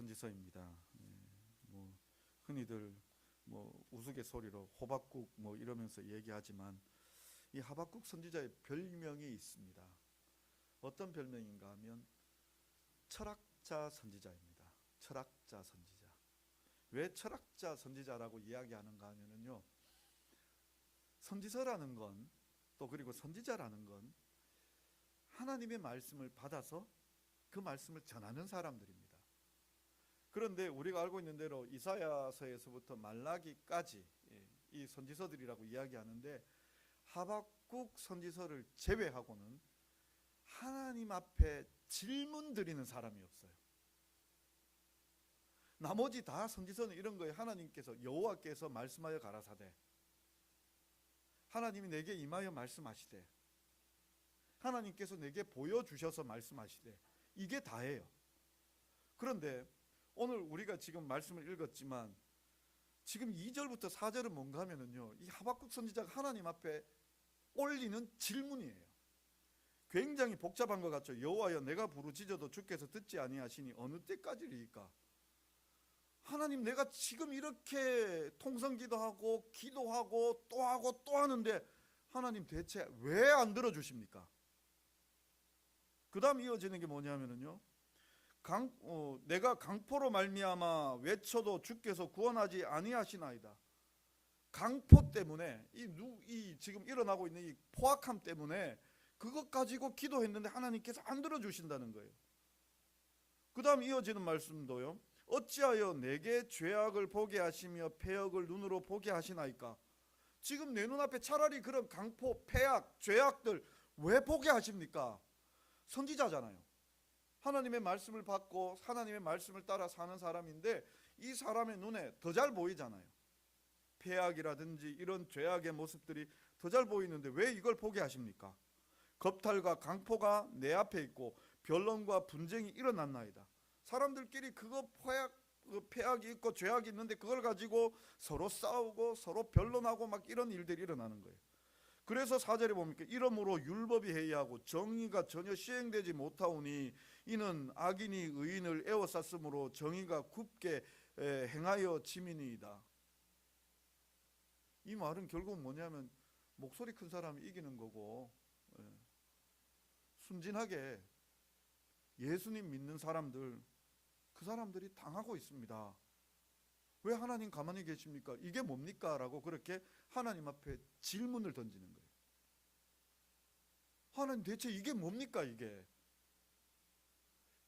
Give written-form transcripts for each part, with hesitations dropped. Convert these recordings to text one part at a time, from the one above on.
선지서입니다. 뭐 흔히들 우스갯소리로 호박국 이러면서 얘기하지만 이 하박국 선지자의 별명이 있습니다. 어떤 별명인가 하면 철학자 선지자입니다. 철학자 선지자. 왜 철학자 선지자라고 이야기하는가 하면요, 선지서라는 건, 또 그리고 선지자라는 건 하나님의 말씀을 받아서 그 말씀을 전하는 사람들입니다. 그런데 우리가 알고 있는 대로 이사야서에서부터 말라기까지 이 선지서들이라고 이야기하는데, 하박국 선지서를 제외하고는 하나님 앞에 질문 드리는 사람이 없어요. 나머지 다 선지서는 이런 거예요. 하나님께서, 여호와께서 말씀하여 가라사대, 하나님이 내게 임하여 말씀하시되, 하나님께서 내게 보여주셔서 말씀하시되, 이게 다예요. 그런데 오늘 우리가 지금 말씀을 읽었지만 지금 2절부터 4절은 뭔가 하면은요, 이 하박국 선지자가 하나님 앞에 올리는 질문이에요. 굉장히 복잡한 것 같죠. 여호와여, 내가 부르짖어도 주께서 듣지 아니하시니 어느 때까지리이까. 하나님, 내가 지금 이렇게 통성기도하고 기도하고 또 하고 또 하는데 하나님 대체 왜 안 들어주십니까? 그 다음 이어지는 게 뭐냐면요, 내가 강포로 말미암아 외쳐도 주께서 구원하지 아니하시나이다. 강포 때문에, 이 지금 일어나고 있는 이 포악함 때문에 그것 가지고 기도했는데 하나님께서 안 들어주신다는 거예요. 그 다음 이어지는 말씀도요, 어찌하여 내게 죄악을 보게 하시며 패역을 눈으로 보게 하시나이까. 지금 내 눈앞에 차라리 그런 강포, 패악, 죄악들 왜 보게 하십니까? 선지자잖아요. 하나님의 말씀을 받고 하나님의 말씀을 따라 사는 사람인데 이 사람의 눈에 더 잘 보이잖아요. 패악이라든지 이런 죄악의 모습들이 더 잘 보이는데 왜 이걸 보게 하십니까? 겁탈과 강포가 내 앞에 있고 변론과 분쟁이 일어났나이다. 사람들끼리 패악이 있고 죄악이 있는데 그걸 가지고 서로 싸우고 서로 변론하고 막 이런 일들이 일어나는 거예요. 그래서 4절에 보니까 이러므로 율법이 해이하고 정의가 전혀 시행되지 못하오니 이는 악인이 의인을 에워쌌으므로 정의가 굽게 행하여 짐이니이다. 이 말은 결국 뭐냐면 목소리 큰 사람이 이기는 거고, 순진하게 예수님 믿는 사람들, 그 사람들이 당하고 있습니다. 왜 하나님 가만히 계십니까? 이게 뭡니까? 라고 그렇게 하나님 앞에 질문을 던지는 거예요. 하나님 대체 이게 뭡니까 이게?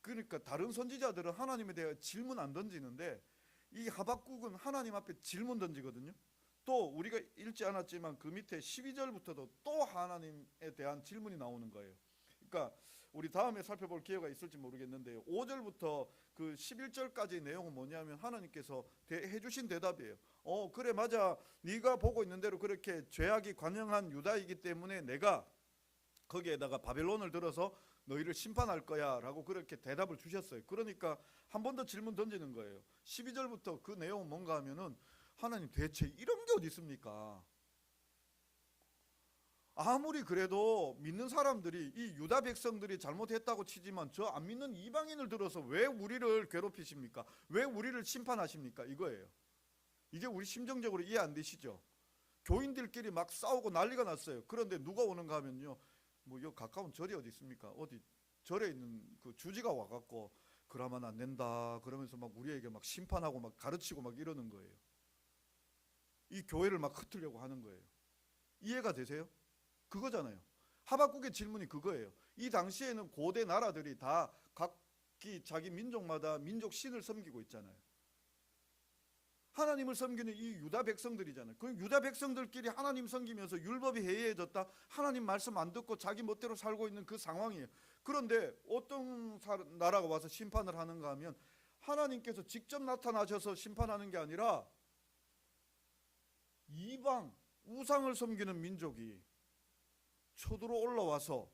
그러니까 다른 선지자들은 하나님에 대해 질문 안 던지는데 이 하박국은 하나님 앞에 질문 던지거든요. 또 우리가 읽지 않았지만 그 밑에 12절부터도 또 하나님에 대한 질문이 나오는 거예요. 그러니까 우리 다음에 살펴볼 기회가 있을지 모르겠는데 5절부터 그 11절까지의 내용은 뭐냐면 하나님께서 해주신 대답이에요. 그래 맞아, 네가 보고 있는 대로 그렇게 죄악이 관영한 유다이기 때문에 내가 거기에다가 바벨론을 들어서 너희를 심판할 거야 라고 그렇게 대답을 주셨어요. 그러니까 한 번 더 질문 던지는 거예요. 12절부터 그 내용은 뭔가 하면은 하나님 대체 이런 게 어디 있습니까? 아무리 그래도 믿는 사람들이, 이 유다 백성들이 잘못했다고 치지만 저 안 믿는 이방인을 들어서 왜 우리를 괴롭히십니까? 왜 우리를 심판하십니까? 이거예요. 이게 우리 심정적으로 이해 안 되시죠? 교인들끼리 막 싸우고 난리가 났어요. 그런데 누가 오는가 하면요, 요 가까운 절이 어디 있습니까? 어디 절에 있는 그 주지가 와갖고 그러면 안 된다 그러면서 막 우리에게 막 심판하고 막 가르치고 막 이러는 거예요. 이 교회를 막 흩으려고 하는 거예요. 이해가 되세요? 그거잖아요. 하박국의 질문이 그거예요. 이 당시에는 고대 나라들이 다 각기 자기 민족마다 민족 신을 섬기고 있잖아요. 하나님을 섬기는 이 유다 백성들이잖아요. 그 유다 백성들끼리 하나님 섬기면서 율법이 해이해졌다, 하나님 말씀 안 듣고 자기 멋대로 살고 있는 그 상황이에요. 그런데 어떤 나라가 와서 심판을 하는가 하면 하나님께서 직접 나타나셔서 심판하는 게 아니라 이방 우상을 섬기는 민족이 쳐들어 올라와서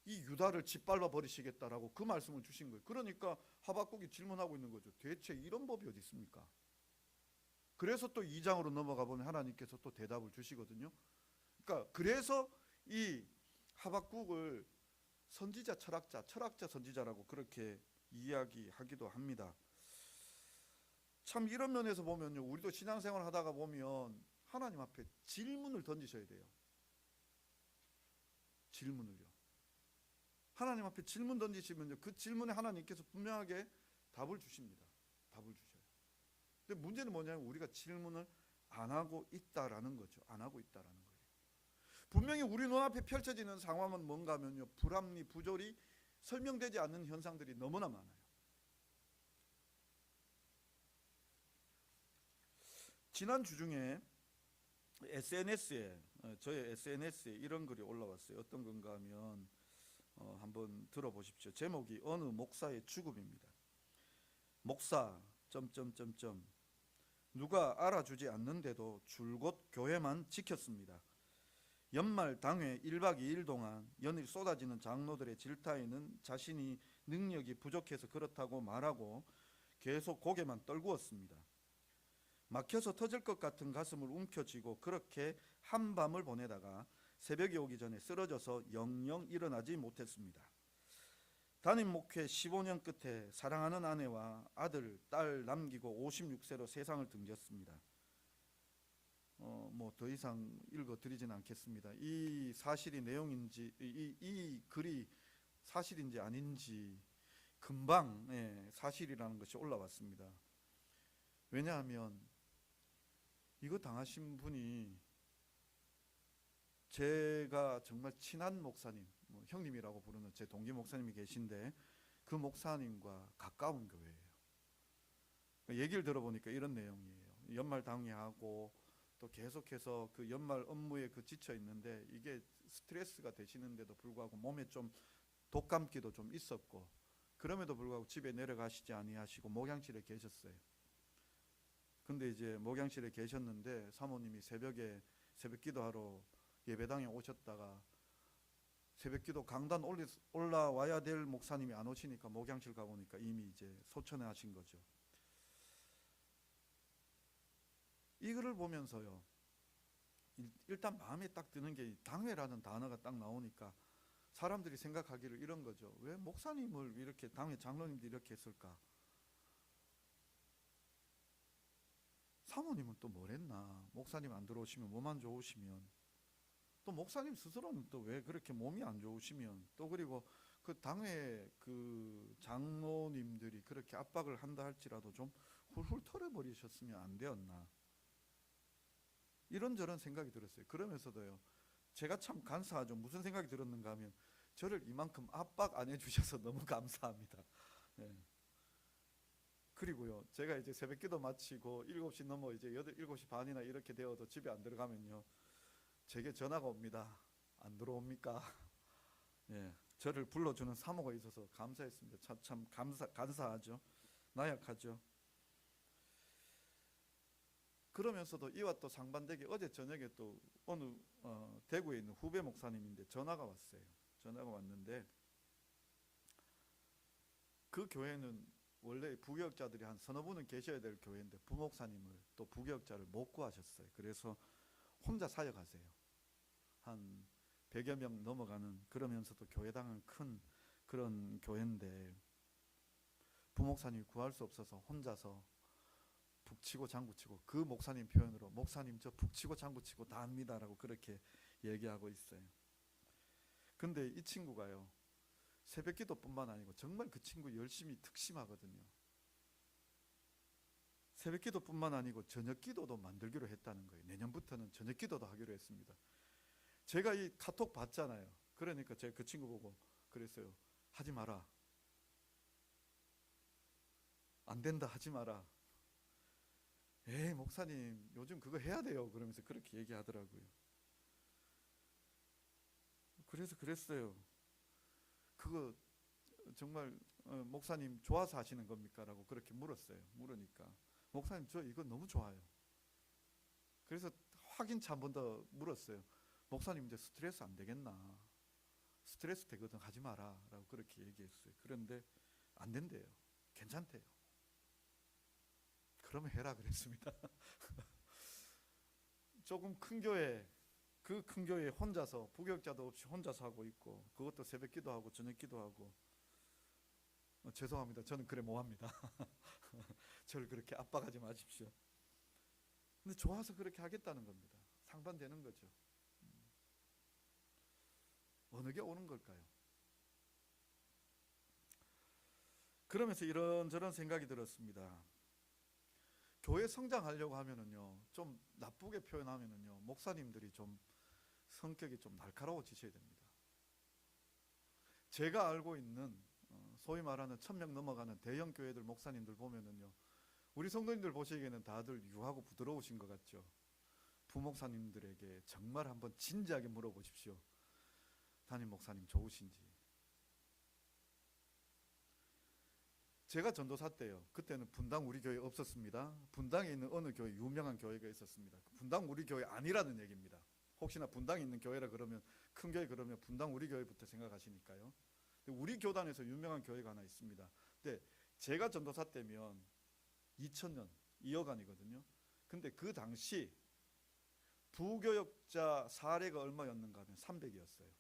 이 유다를 짓밟아 버리시겠다라고 그 말씀을 주신 거예요. 그러니까 하박국이 질문하고 있는 거죠. 대체 이런 법이 어디 있습니까? 그래서 또 2장으로 넘어가 보면 하나님께서 또 대답을 주시거든요. 그러니까 그래서 이 하박국을 선지자 철학자 선지자라고 그렇게 이야기하기도 합니다. 참 이런 면에서 보면요, 우리도 신앙생활 하다가 보면 하나님 앞에 질문을 던지셔야 돼요. 질문을요. 하나님 앞에 질문 던지시면요, 그 질문에 하나님께서 분명하게 답을 주십니다. 답을 주셔요. 근데 문제는 뭐냐면 우리가 질문을 안 하고 있다라는 거죠. 안 하고 있다라는 거예요. 분명히 우리 눈앞에 펼쳐지는 상황은 뭔가 하면요, 불합리, 부조리, 설명되지 않는 현상들이 너무나 많아요. 지난주 중에 저의 SNS에 이런 글이 올라왔어요. 어떤 건가 하면 한번 들어보십시오. 제목이 어느 목사의 죽음입니다. 목사 점점점점 누가 알아주지 않는데도 줄곧 교회만 지켰습니다. 연말 당회 1박 2일 동안 연일 쏟아지는 장로들의 질타에는 자신이 능력이 부족해서 그렇다고 말하고 계속 고개만 떨구었습니다. 막혀서 터질 것 같은 가슴을 움켜쥐고 그렇게 한밤을 보내다가 새벽이 오기 전에 쓰러져서 영영 일어나지 못했습니다. 담임 목회 15년 끝에 사랑하는 아내와 아들, 딸 남기고 56세로 세상을 등졌습니다. 뭐 더 이상 읽어드리진 않겠습니다. 이 사실이 내용인지 이 글이 사실인지 아닌지 금방 사실이라는 것이 올라왔습니다. 왜냐하면 이거 당하신 분이 제가 정말 친한 목사님, 형님이라고 부르는 제 동기 목사님이 계신데 그 목사님과 가까운 교회예요. 얘기를 들어보니까 이런 내용이에요. 연말 당회하고 또 계속해서 그 연말 업무에 지쳐 있는데 이게 스트레스가 되시는데도 불구하고 몸에 좀 독감기도 좀 있었고 그럼에도 불구하고 집에 내려가시지 아니하시고 목양실에 계셨어요. 근데 이제 목양실에 계셨는데 사모님이 새벽에 새벽 기도하러 예배당에 오셨다가 새벽 기도 강단 올라와야 될 목사님이 안 오시니까 목양실 가보니까 이미 이제 소천해 하신 거죠. 이 글을 보면서요, 일단 마음에 딱 드는 게 당회라는 단어가 딱 나오니까 사람들이 생각하기를 이런 거죠. 왜 목사님을 이렇게 당회 장로님들이 이렇게 했을까? 사모님은 또 뭘 했나? 목사님 안 들어오시면 몸 안 좋으시면 또 목사님 스스로는 또 왜 그렇게 몸이 안 좋으시면 또 그리고 그 당회 그 장로님들이 그렇게 압박을 한다 할지라도 좀 훌훌 털어버리셨으면 안 되었나? 이런저런 생각이 들었어요. 그러면서도요, 제가 참 간사하죠. 무슨 생각이 들었는가 하면 저를 이만큼 압박 안 해주셔서 너무 감사합니다. 네. 그리고요, 제가 이제 새벽기도 마치고 7시 넘어 이제 7시 반이나 이렇게 되어도 집에 안 들어가면요, 제게 전화가 옵니다. 안 들어옵니까? 예, 저를 불러주는 사모가 있어서 감사했습니다. 참 간사하죠. 나약하죠. 그러면서도 이와 또 상반되게 어제 저녁에 또 어느 대구에 있는 후배 목사님인데 전화가 왔어요. 전화가 왔는데 그 교회는 원래 부교역자들이 한 서너 분은 계셔야 될 교회인데 부목사님을 또 부교역자를 못 구하셨어요. 그래서 혼자 사역하세요. 한 100여 명 넘어가는, 그러면서도 교회당은 큰 그런 교회인데 부목사님이 구할 수 없어서 혼자서 북치고 장구치고, 그 목사님 표현으로 목사님 저 북치고 장구치고 다 합니다라고 그렇게 얘기하고 있어요. 근데 이 친구가요, 새벽 기도뿐만 아니고 정말 그 친구 열심히 특심하거든요. 새벽 기도뿐만 아니고 저녁 기도도 만들기로 했다는 거예요. 내년부터는 저녁 기도도 하기로 했습니다. 제가 이 카톡 봤잖아요. 그러니까 제가 그 친구 보고 그랬어요. 하지 마라. 안 된다, 하지 마라. 에이 목사님 요즘 그거 해야 돼요. 그러면서 그렇게 얘기하더라고요. 그래서 그랬어요. 그거 정말 목사님 좋아서 하시는 겁니까? 라고 그렇게 물었어요. 물으니까 목사님 저 이거 너무 좋아요. 그래서 확인차 한 번 더 물었어요. 목사님 이제 스트레스 안 되겠나? 스트레스 되거든, 하지 마라 라고 그렇게 얘기했어요. 그런데 안 된대요. 괜찮대요. 그러면 해라 그랬습니다. 조금 큰 교회, 그 큰 교회에 혼자서 부교역자도 없이 혼자서 하고 있고, 그것도 새벽 기도하고 저녁 기도하고. 죄송합니다. 저는 그래 뭐합니다. 저를 그렇게 압박하지 마십시오. 근데 좋아서 그렇게 하겠다는 겁니다. 상반되는 거죠. 어느 게 오는 걸까요? 그러면서 이런저런 생각이 들었습니다. 교회 성장하려고 하면은요, 좀 나쁘게 표현하면은요, 목사님들이 좀 성격이 좀 날카로워지셔야 됩니다. 제가 알고 있는 소위 말하는 1000명 넘어가는 대형 교회들 목사님들 보면은요, 우리 성도님들 보시기에는 다들 유하고 부드러우신 것 같죠. 부목사님들에게 정말 한번 진지하게 물어보십시오. 담임 목사님 좋으신지. 제가 전도사 때요, 그때는 분당 우리 교회 없었습니다. 분당에 있는 어느 교회, 유명한 교회가 있었습니다. 분당 우리 교회 아니라는 얘기입니다. 혹시나 분당에 있는 교회라 그러면, 큰 교회 그러면 분당 우리 교회부터 생각하시니까요. 우리 교단에서 유명한 교회가 하나 있습니다. 근데 제가 전도사 때면 2000년 2억안이거든요. 근데 그 당시 부교역자 사례가 얼마였는가 하면 300이었어요.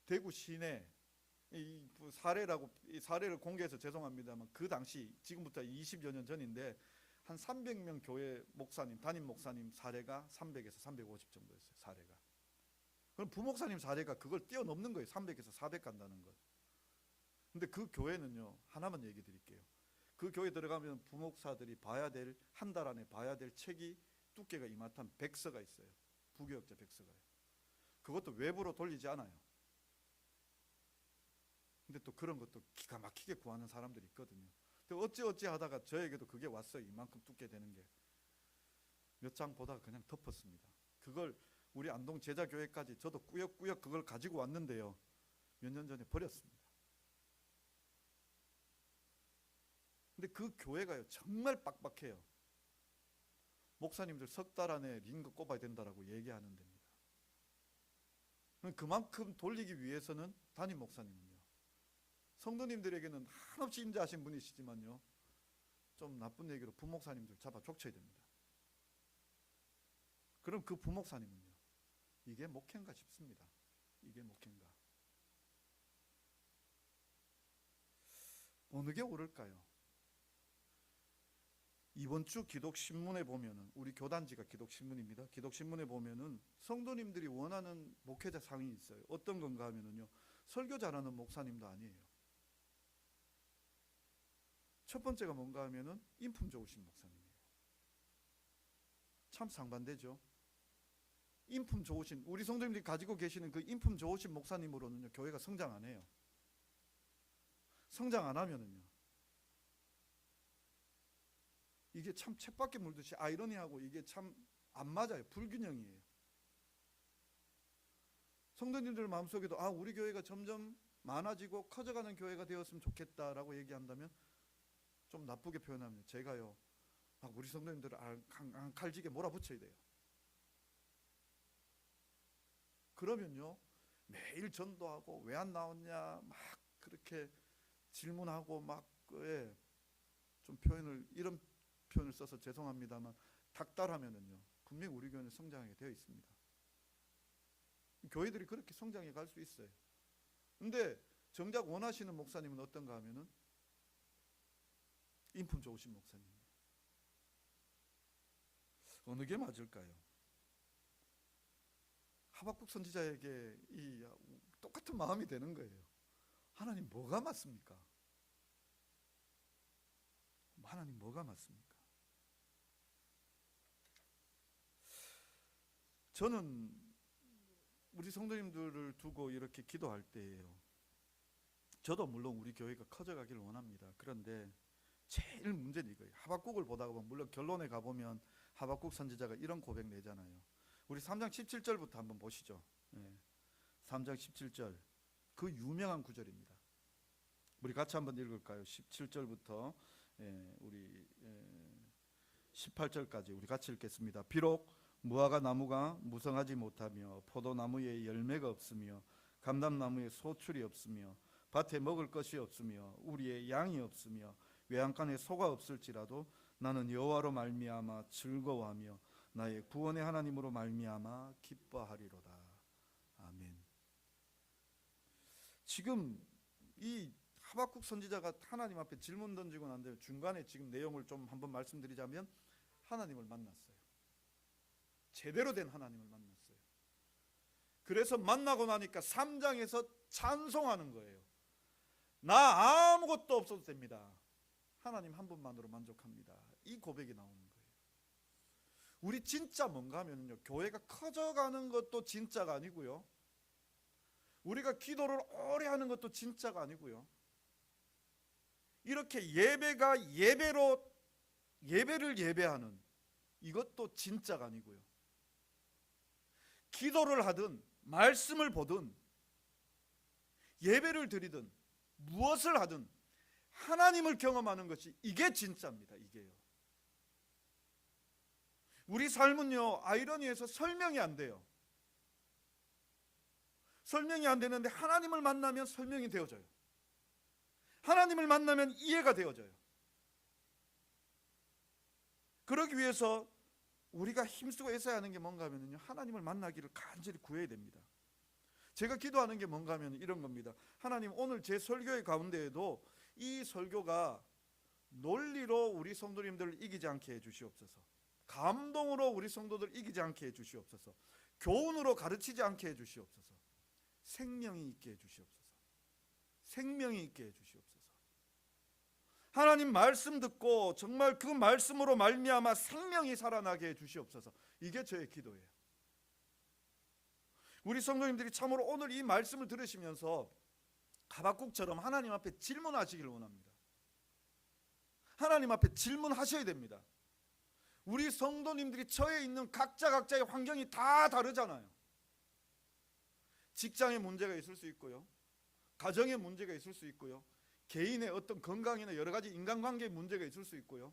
대구 시내 이 사례를 공개해서 죄송합니다만, 그 당시, 지금부터 20여 년 전인데 한 300명 교회 목사님, 담임 목사님 사례가 300에서 350 정도였어요. 사례가. 그럼 부목사님 사례가 그걸 뛰어넘는 거예요. 300에서 400 간다는 것. 근데 그 교회는요, 하나만 얘기 드릴게요. 그 교회 들어가면 부목사들이 한 달 안에 봐야 될 책이 두께가 이만한 백서가 있어요. 부교역자 백서가요. 그것도 외부로 돌리지 않아요. 근데 또 그런 것도 기가 막히게 구하는 사람들이 있거든요. 어찌 하다가 저에게도 그게 왔어요. 이만큼 두께 되는 게. 몇 장 보다가 그냥 덮었습니다. 그걸 우리 안동 제자교회까지 저도 꾸역꾸역 그걸 가지고 왔는데요, 몇 년 전에 버렸습니다. 근데 그 교회가요, 정말 빡빡해요. 목사님들 석 달 안에 링거 꼽아야 된다라고 얘기하는 데입니다. 그만큼 돌리기 위해서는 담임 목사님은요, 성도님들에게는 한없이 임자하신 분이시지만요, 좀 나쁜 얘기로 부목사님들 잡아 족쳐야 됩니다. 그럼 그 부목사님은요, 이게 목회인가 싶습니다. 이게 목회인가? 어느 게 옳을까요? 이번 주 기독신문에 보면은, 우리 교단지가 기독신문입니다. 기독신문에 보면은 성도님들이 원하는 목회자 상이 있어요. 어떤 건가 하면은요, 설교 잘하는 목사님도 아니에요. 첫 번째가 뭔가 하면은 인품 좋으신 목사님이에요. 참 상반되죠. 인품 좋으신, 우리 성도님들이 가지고 계시는 그 인품 좋으신 목사님으로는요, 교회가 성장 안 해요. 성장 안 하면은요, 이게 참 쳇바퀴 물듯이 아이러니하고 이게 참 안 맞아요. 불균형이에요. 성도님들 마음속에도 우리 교회가 점점 많아지고 커져가는 교회가 되었으면 좋겠다라고 얘기한다면, 좀 나쁘게 표현하면 제가요, 우리 성도님들을 칼지게 몰아붙여야 돼요. 그러면요, 매일 전도하고 왜 안 나왔냐 막 그렇게 질문하고 막 좀 이런 표현을 써서 죄송합니다만, 닥달하면은요, 분명히 우리 교회는 성장하게 되어 있습니다. 교회들이 그렇게 성장해 갈 수 있어요. 근데 정작 원하시는 목사님은 어떤가 하면은 인품 좋으신 목사님이에요. 어느 게 맞을까요? 하박국 선지자에게 이 똑같은 마음이 되는 거예요. 하나님 뭐가 맞습니까? 하나님 뭐가 맞습니까? 저는 우리 성도님들을 두고 이렇게 기도할 때예요, 저도 물론 우리 교회가 커져가기를 원합니다. 그런데 제일 문제는 이거예요. 하박국을 보다가 물론 결론에 가보면 하박국 선지자가 이런 고백 내잖아요. 우리 3장 17절부터 한번 보시죠. 3장 17절, 그 유명한 구절입니다. 우리 같이 한번 읽을까요? 17절부터 우리 18절까지 우리 같이 읽겠습니다. 비록 무화과 나무가 무성하지 못하며 포도나무에 열매가 없으며 감람나무에 소출이 없으며 밭에 먹을 것이 없으며 우리의 양이 없으며 외양간에 소가 없을지라도 나는 여호와로 말미암아 즐거워하며 나의 구원의 하나님으로 말미암아 기뻐하리로다. 아멘. 지금 이 하박국 선지자가 하나님 앞에 질문 던지고 난 다음에 중간에 지금 내용을 좀 한번 말씀드리자면 하나님을 만났어요. 제대로 된 하나님을 만났어요. 그래서 만나고 나니까 3장에서 찬송하는 거예요. 나 아무것도 없어도 됩니다. 하나님 한 분만으로 만족합니다. 이 고백이 나오는 거예요. 우리 진짜 뭔가 하면요, 교회가 커져가는 것도 진짜가 아니고요, 우리가 기도를 오래 하는 것도 진짜가 아니고요, 이렇게 예배가 예배를 예배하는 이것도 진짜가 아니고요, 기도를 하든 말씀을 보든 예배를 드리든 무엇을 하든 하나님을 경험하는 것이 이게 진짜입니다. 이게요. 우리 삶은요, 아이러니해서 설명이 안 돼요. 설명이 안 되는데 하나님을 만나면 설명이 되어져요. 하나님을 만나면 이해가 되어져요. 그러기 위해서 우리가 힘쓰고 애써야 하는 게 뭔가 하면요, 하나님을 만나기를 간절히 구해야 됩니다. 제가 기도하는 게 뭔가 하면 이런 겁니다. 하나님, 오늘 제 설교의 가운데에도 이 설교가 논리로 우리 성도님들을 이기지 않게 해주시옵소서, 감동으로 우리 성도들 이기지 않게 해주시옵소서, 교훈으로 가르치지 않게 해주시옵소서, 생명이 있게 해주시옵소서, 생명이 있게 해주시옵소서. 하나님 말씀 듣고 정말 그 말씀으로 말미암아 생명이 살아나게 해주시옵소서. 이게 저의 기도예요. 우리 성도님들이 참으로 오늘 이 말씀을 들으시면서 하박국처럼 하나님 앞에 질문하시길 원합니다. 하나님 앞에 질문하셔야 됩니다. 우리 성도님들이 처해 있는 각자의 환경이 다 다르잖아요. 직장에 문제가 있을 수 있고요, 가정에 문제가 있을 수 있고요, 개인의 어떤 건강이나 여러 가지 인간관계에 문제가 있을 수 있고요.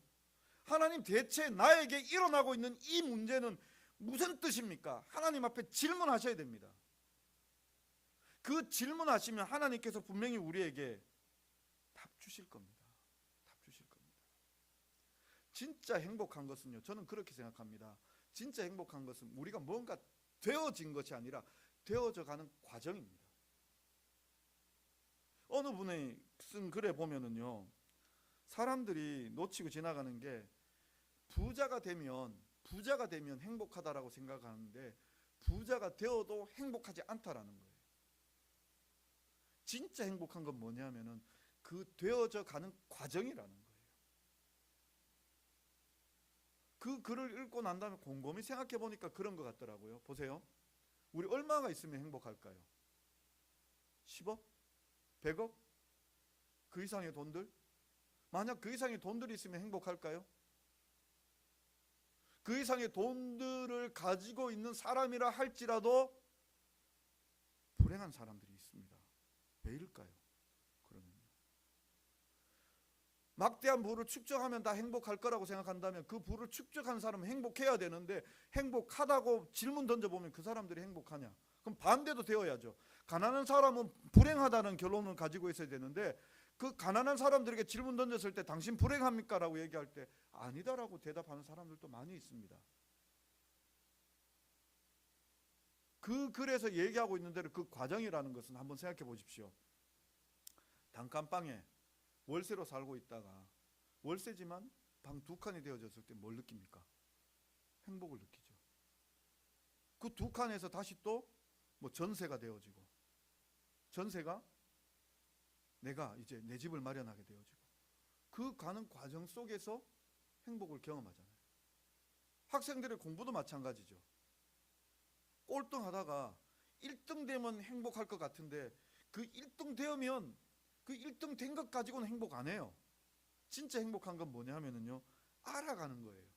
하나님, 대체 나에게 일어나고 있는 이 문제는 무슨 뜻입니까? 하나님 앞에 질문하셔야 됩니다. 그 질문하시면 하나님께서 분명히 우리에게 답 주실 겁니다. 답 주실 겁니다. 진짜 행복한 것은요, 저는 그렇게 생각합니다. 진짜 행복한 것은 우리가 뭔가 되어진 것이 아니라 되어져 가는 과정입니다. 어느 분이 쓴 글에 보면은요, 사람들이 놓치고 지나가는 게 부자가 되면 행복하다라고 생각하는데 부자가 되어도 행복하지 않다라는 거예요. 진짜 행복한 건 뭐냐면은 그 되어져 가는 과정이라는 거예요. 그 글을 읽고 난 다음에 곰곰이 생각해 보니까 그런 것 같더라고요. 보세요. 우리 얼마가 있으면 행복할까요? 10억? 100억? 그 이상의 돈들? 만약 그 이상의 돈들이 있으면 행복할까요? 그 이상의 돈들을 가지고 있는 사람이라 할지라도 불행한 사람들이 있습니다. 왜일까요? 그러면요, 막대한 부를 축적하면 다 행복할 거라고 생각한다면 그 부를 축적한 사람은 행복해야 되는데, 행복하다고 질문 던져보면 그 사람들이 행복하냐? 그럼 반대도 되어야죠. 가난한 사람은 불행하다는 결론을 가지고 있어야 되는데, 그 가난한 사람들에게 질문 던졌을 때 당신 불행합니까? 라고 얘기할 때 아니다라고 대답하는 사람들도 많이 있습니다. 그 글에서 얘기하고 있는 대로 그 과정이라는 것은 한번 생각해 보십시오. 단칸방에 월세로 살고 있다가 월세지만 방 2칸이 되어졌을 때 뭘 느낍니까? 행복을 느끼죠. 그 2칸에서 다시 또 뭐 전세가 되어지고, 전세가 내가 이제 내 집을 마련하게 되어지고, 그 가는 과정 속에서 행복을 경험하잖아요. 학생들의 공부도 마찬가지죠. 꼴등하다가 1등 되면 행복할 것 같은데 그 1등 되면 그 1등 된 것 가지고는 행복 안 해요. 진짜 행복한 건 뭐냐 하면은요, 알아가는 거예요.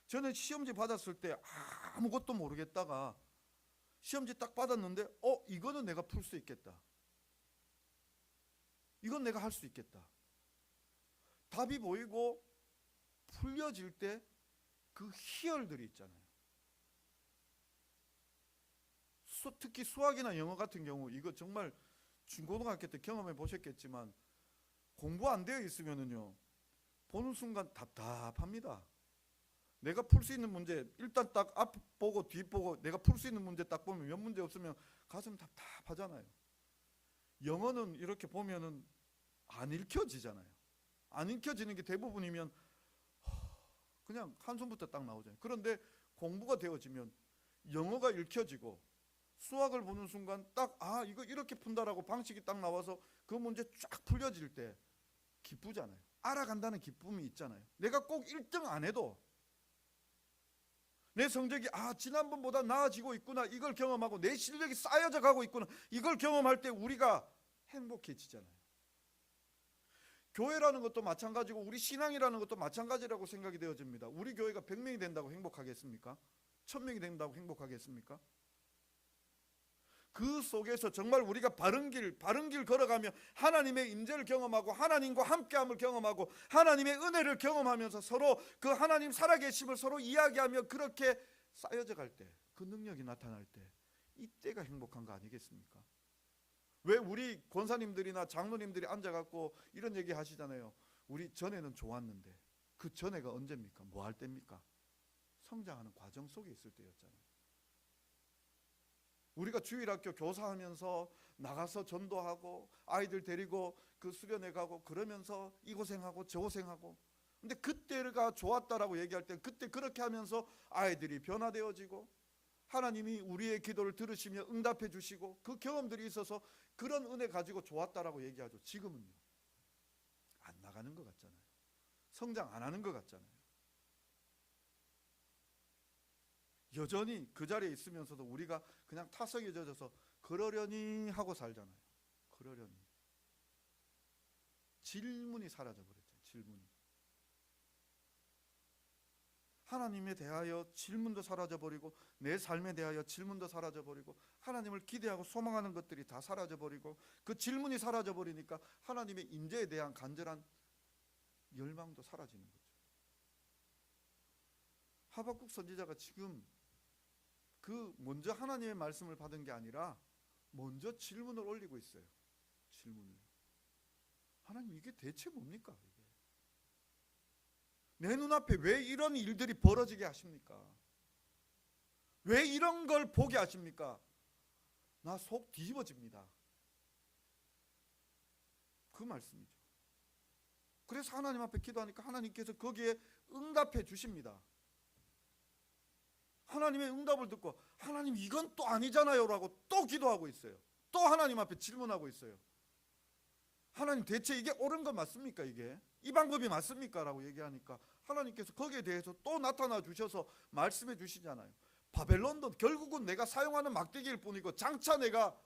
저는 시험지 받았을 때 아무것도 모르겠다가 시험지 딱 받았는데 이거는 내가 풀 수 있겠다, 이건 내가 할 수 있겠다, 답이 보이고 풀려질 때 그 희열들이 있잖아요. 특히 수학이나 영어 같은 경우, 이거 정말 중고등학교 때 경험해 보셨겠지만 공부 안 되어 있으면은요, 보는 순간 답답합니다. 내가 풀 수 있는 문제 일단 딱 앞 보고 뒤 보고 내가 풀 수 있는 문제 딱 보면 몇 문제 없으면 가슴 답답하잖아요. 영어는 이렇게 보면은 안 읽혀지잖아요. 안 읽혀지는 게 대부분이면 그냥 한숨부터 딱 나오잖아요. 그런데 공부가 되어지면 영어가 읽혀지고 수학을 보는 순간 딱 이거 이렇게 푼다라고 방식이 딱 나와서 그 문제 쫙 풀려질 때 기쁘잖아요. 알아간다는 기쁨이 있잖아요. 내가 꼭 1등 안 해도 내 성적이 지난번보다 나아지고 있구나, 이걸 경험하고 내 실력이 쌓여져 가고 있구나, 이걸 경험할 때 우리가 행복해지잖아요. 교회라는 것도 마찬가지고 우리 신앙이라는 것도 마찬가지라고 생각이 되어집니다. 우리 교회가 100명이 된다고 행복하겠습니까? 1000명이 된다고 행복하겠습니까? 그 속에서 정말 우리가 바른 길 걸어가며 하나님의 임재를 경험하고 하나님과 함께함을 경험하고 하나님의 은혜를 경험하면서 서로 그 하나님 살아계심을 서로 이야기하며 그렇게 쌓여져 갈 때, 그 능력이 나타날 때, 이때가 행복한 거 아니겠습니까? 왜 우리 권사님들이나 장로님들이 앉아갖고 이런 얘기 하시잖아요. 우리 전에는 좋았는데 그 전에가 언제입니까? 뭐 할 때입니까? 성장하는 과정 속에 있을 때였잖아요. 우리가 주일학교 교사하면서 나가서 전도하고 아이들 데리고 그 수련회 가고 그러면서 이 고생하고 저 고생하고, 근데 그때가 좋았다라고 얘기할 때 그때 그렇게 하면서 아이들이 변화되어지고 하나님이 우리의 기도를 들으시며 응답해 주시고 그 경험들이 있어서 그런 은혜 가지고 좋았다라고 얘기하죠. 지금은요, 안 나가는 것 같잖아요. 성장 안 하는 것 같잖아요. 여전히 그 자리에 있으면서도 우리가 그냥 타성에 젖어서 그러려니 하고 살잖아요. 그러려니. 질문이 사라져버렸죠. 질문이. 하나님에 대하여 질문도 사라져버리고 내 삶에 대하여 질문도 사라져버리고 하나님을 기대하고 소망하는 것들이 다 사라져버리고 그 질문이 사라져버리니까 하나님의 임재에 대한 간절한 열망도 사라지는 거죠. 하박국 선지자가 지금 그 먼저 하나님의 말씀을 받은 게 아니라 먼저 질문을 올리고 있어요. 질문을. 하나님, 이게 대체 뭡니까? 이게. 내 눈앞에 왜 이런 일들이 벌어지게 하십니까? 왜 이런 걸 보게 하십니까? 나 속 뒤집어집니다. 그 말씀이죠. 그래서 하나님 앞에 기도하니까 하나님께서 거기에 응답해 주십니다. 하나님의 응답을 듣고 하나님, 이건 또 아니잖아요 라고 또 기도하고 있어요. 또 하나님 앞에 질문하고 있어요. 하나님, 대체 이게 옳은 거 맞습니까? 이게 이 방법이 맞습니까? 라고 얘기하니까 하나님께서 거기에 대해서 또 나타나 주셔서 말씀해 주시잖아요. 바벨론도 결국은 내가 사용하는 막대기일 뿐이고 장차 내가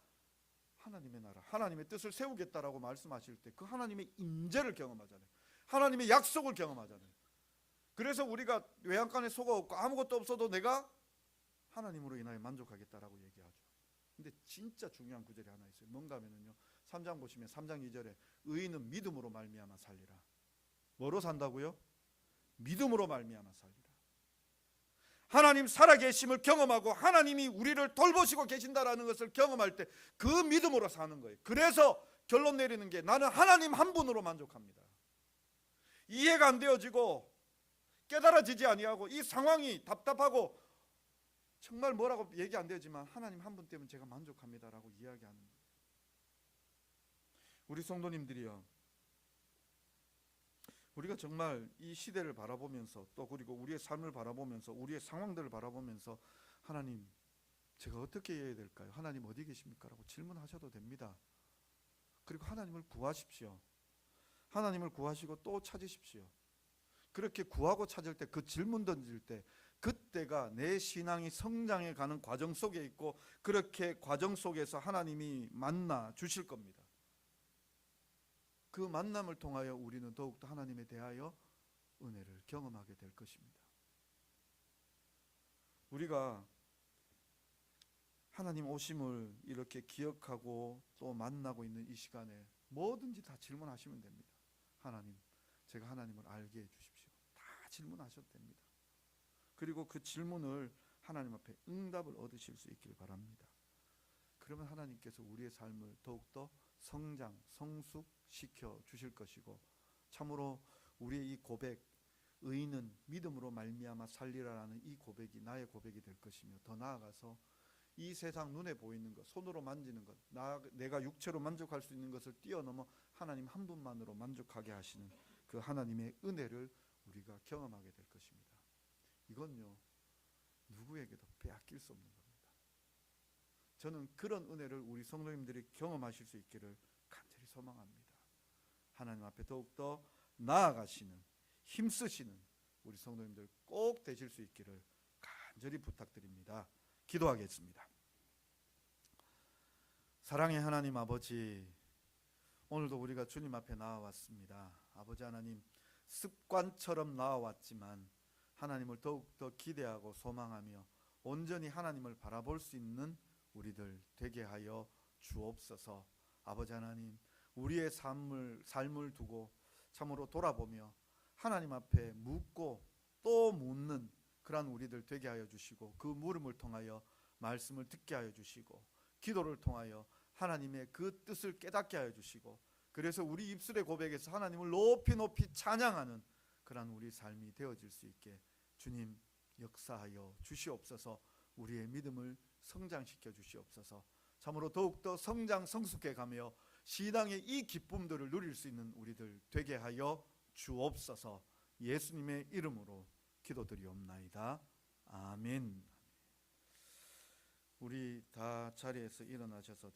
하나님의 나라, 하나님의 뜻을 세우겠다라고 말씀하실 때 그 하나님의 임재를 경험하잖아요. 하나님의 약속을 경험하잖아요. 그래서 우리가 외양간에 소가 없고 아무것도 없어도 내가 하나님으로 인하여 만족하겠다라고 얘기하죠. 근데 진짜 중요한 구절이 하나 있어요. 뭔가 하면요, 3장 보시면 3장 2절에 의인은 믿음으로 말미암아 살리라. 뭐로 산다고요? 믿음으로 말미암아 살리라. 하나님 살아계심을 경험하고 하나님이 우리를 돌보시고 계신다라는 것을 경험할 때 그 믿음으로 사는 거예요. 그래서 결론 내리는 게 나는 하나님 한 분으로 만족합니다. 이해가 안 되어지고 깨달아지지 아니하고 이 상황이 답답하고 정말 뭐라고 얘기 안 되지만 하나님 한 분 때문에 제가 만족합니다라고 이야기하는 거예요. 우리 성도님들이요, 우리가 정말 이 시대를 바라보면서 또 그리고 우리의 삶을 바라보면서 우리의 상황들을 바라보면서 하나님, 제가 어떻게 해야 될까요? 하나님 어디 계십니까? 라고 질문하셔도 됩니다. 그리고 하나님을 구하십시오. 하나님을 구하시고 또 찾으십시오. 그렇게 구하고 찾을 때, 그 질문 던질 때 그때가 내 신앙이 성장해 가는 과정 속에 있고 그렇게 과정 속에서 하나님이 만나 주실 겁니다. 그 만남을 통하여 우리는 더욱더 하나님에 대하여 은혜를 경험하게 될 것입니다. 우리가 하나님 오심을 이렇게 기억하고 또 만나고 있는 이 시간에 뭐든지 다 질문하시면 됩니다. 하나님, 제가 하나님을 알게 해주십시오. 다 질문하셔도 됩니다. 그리고 그 질문을 하나님 앞에 응답을 얻으실 수 있길 바랍니다. 그러면 하나님께서 우리의 삶을 더욱더 성장, 성숙시켜 주실 것이고 참으로 우리의 이 고백, 의인은 믿음으로 말미암아 살리라라는 이 고백이 나의 고백이 될 것이며 더 나아가서 이 세상 눈에 보이는 것, 손으로 만지는 것, 내가 육체로 만족할 수 있는 것을 뛰어넘어 하나님 한 분만으로 만족하게 하시는 그 하나님의 은혜를 우리가 경험하게 될 것입니다. 이건요, 누구에게도 빼앗길 수 없는 겁니다. 저는 그런 은혜를 우리 성도님들이 경험하실 수 있기를 간절히 소망합니다. 하나님 앞에 더욱더 나아가시는, 힘쓰시는 우리 성도님들 꼭 되실 수 있기를 간절히 부탁드립니다. 기도하겠습니다. 사랑의 하나님 아버지, 오늘도 우리가 주님 앞에 나와왔습니다. 아버지 하나님, 습관처럼 나와왔지만 하나님을 더욱더 기대하고 소망하며 온전히 하나님을 바라볼 수 있는 우리들 되게 하여 주옵소서. 아버지 하나님, 우리의 삶을 두고 참으로 돌아보며 하나님 앞에 묻고 또 묻는 그러한 우리들 되게 하여 주시고, 그 물음을 통하여 말씀을 듣게 하여 주시고, 기도를 통하여 하나님의 그 뜻을 깨닫게 하여 주시고, 그래서 우리 입술의 고백에서 하나님을 높이 높이 찬양하는 그러한 우리 삶이 되어질 수 있게 주님 역사하여 주시옵소서. 우리의 믿음을 성장시켜 주시옵소서. 참으로 더욱더 성장 성숙해 가며 신앙의 이 기쁨들을 누릴 수 있는 우리들 되게 하여 주옵소서. 예수님의 이름으로 기도드리옵나이다. 아멘. 우리 다 자리에서 일어나셔서